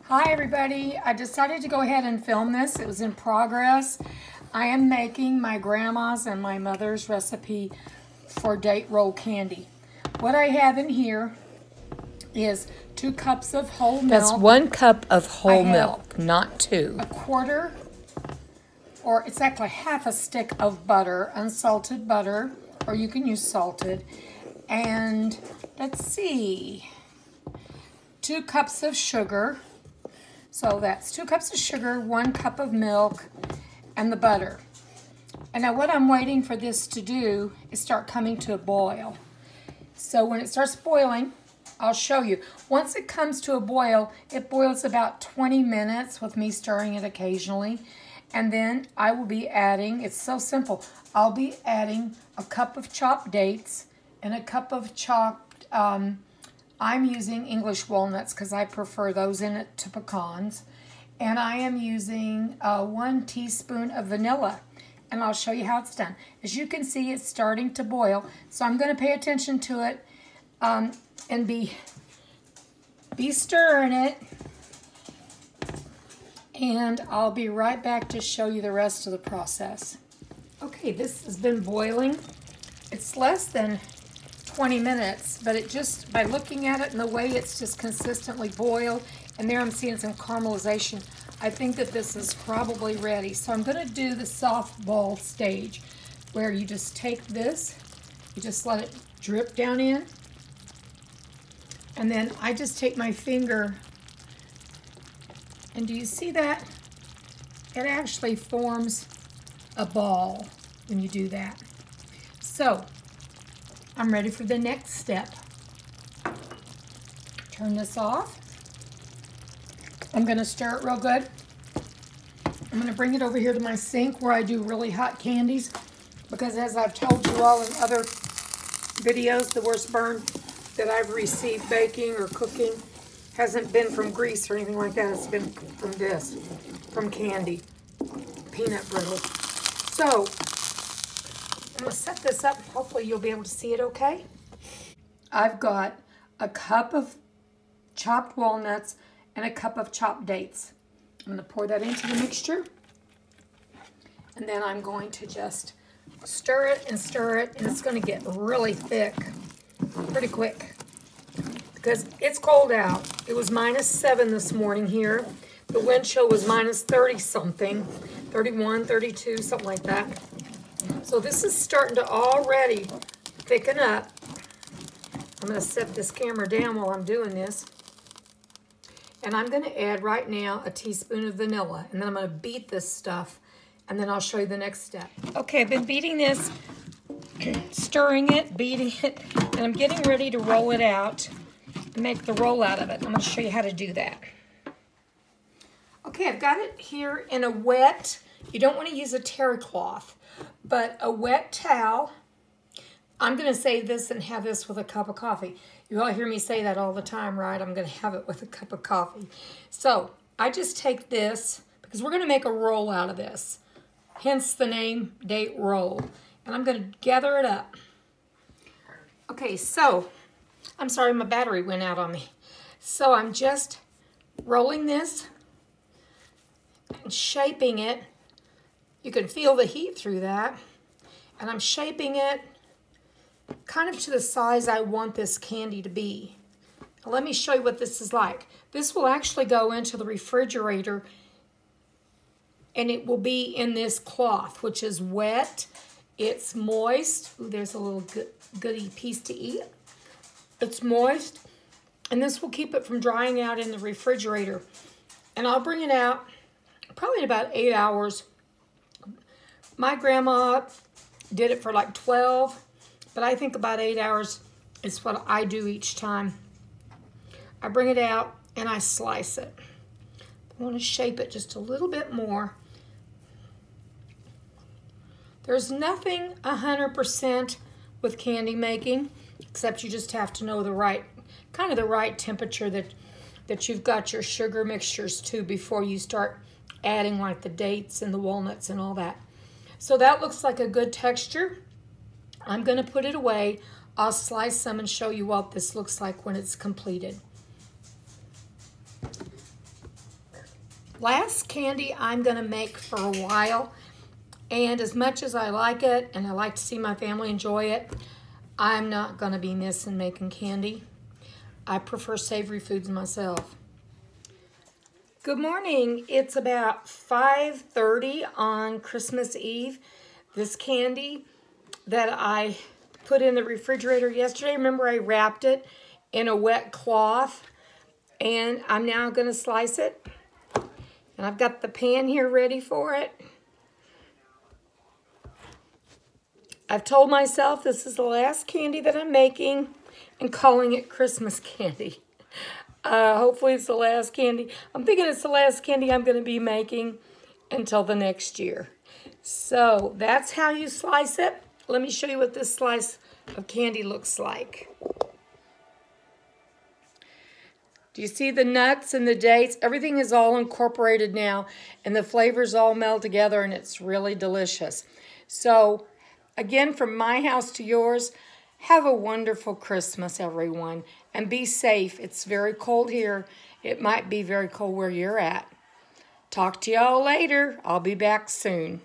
Hi everybody, I decided to go ahead and film this. It was in progress. I am making my grandma's and my mother's recipe for date roll candy. What I have in here is 2 cups of whole milk. That's 1 cup of whole milk, not 2. A quarter, or it's actually half a stick of butter, unsalted butter, or you can use salted. And let's see, 2 cups of sugar. So that's 2 cups of sugar, 1 cup of milk, and the butter. And now what I'm waiting for this to do is start coming to a boil. So when it starts boiling, I'll show you. Once it comes to a boil, it boils about 20 minutes with me stirring it occasionally. And then I will be adding, it's so simple, I'll be adding a cup of chopped dates and a cup of chopped, I'm using English walnuts because I prefer those in it to pecans. And I am using 1 teaspoon of vanilla. And I'll show you how it's done. As you can see, it's starting to boil. So I'm going to pay attention to it and be stirring it. And I'll be right back to show you the rest of the process. Okay, this has been boiling. It's less than 20 minutes, but it just, by looking at it and the way it's just consistently boiled, and there I'm seeing some caramelization, I think that this is probably ready. So I'm going to do the soft ball stage, where you just take this, you just let it drip down in, and then I just take my finger, and do you see that? It actually forms a ball when you do that. So I'm ready for the next step. Turn this off. I'm going to stir it real good. I'm going to bring it over here to my sink where I do really hot candies, because as I've told you all in other videos, the worst burn that I've received baking or cooking hasn't been from grease or anything like that. It's been from this, from candy, peanut brittle. So I'm going to set this up. Hopefully you'll be able to see it okay. I've got a cup of chopped walnuts and a cup of chopped dates. I'm going to pour that into the mixture. And then I'm going to just stir it, and it's going to get really thick pretty quick because it's cold out. It was -7 this morning here. The wind chill was -30 something, 31, 32, something like that. So this is starting to already thicken up. I'm going to set this camera down while I'm doing this. And I'm going to add right now a teaspoon of vanilla. And then I'm going to beat this stuff. And then I'll show you the next step. Okay, I've been beating this, stirring it, beating it. And I'm getting ready to roll it out and make the roll out of it. I'm going to show you how to do that. Okay, I've got it here in a wet, you don't want to use a terry cloth, but a wet towel. I'm going to save this and have this with a cup of coffee. You all hear me say that all the time, right? I'm going to have it with a cup of coffee. So I just take this, because we're going to make a roll out of this, hence the name date roll. And I'm going to gather it up. Okay, so, I'm sorry, my battery went out on me. So I'm just rolling this and shaping it. You can feel the heat through that. And I'm shaping it kind of to the size I want this candy to be. Now, let me show you what this is like. This will actually go into the refrigerator, and it will be in this cloth, which is wet. It's moist. Ooh, there's a little goody piece to eat. It's moist, and this will keep it from drying out in the refrigerator. And I'll bring it out probably in about 8 hours. My grandma did it for like 12, but I think about 8 hours is what I do each time. I bring it out and I slice it. I want to shape it just a little bit more. There's nothing 100% with candy making, except you just have to know the right, kind of the right temperature that you've got your sugar mixtures to before you start adding like the dates and the walnuts and all that. So that looks like a good texture. I'm going to put it away. I'll slice some and show you what this looks like when it's completed. last candy I'm going to make for a while. And as much as I like it, and I like to see my family enjoy it, I'm not going to be missing making candy. I prefer savory foods myself. Good morning. It's about 5:30 on Christmas Eve. This candy that I put in the refrigerator yesterday, remember I wrapped it in a wet cloth, and I'm now going to slice it. And I've got the pan here ready for it. I've told myself this is the last candy that I'm making and calling it Christmas candy. Hopefully it's the last candy. I'm thinking it's the last candy I'm going to be making until the next year. So that's how you slice it. Let me show you what this slice of candy looks like. Do you see the nuts and the dates? Everything is all incorporated now, and the flavors all meld together, and it's really delicious. So again, from my house to yours, have a wonderful Christmas, everyone, and be safe. It's very cold here. It might be very cold where you're at. Talk to y'all later. I'll be back soon.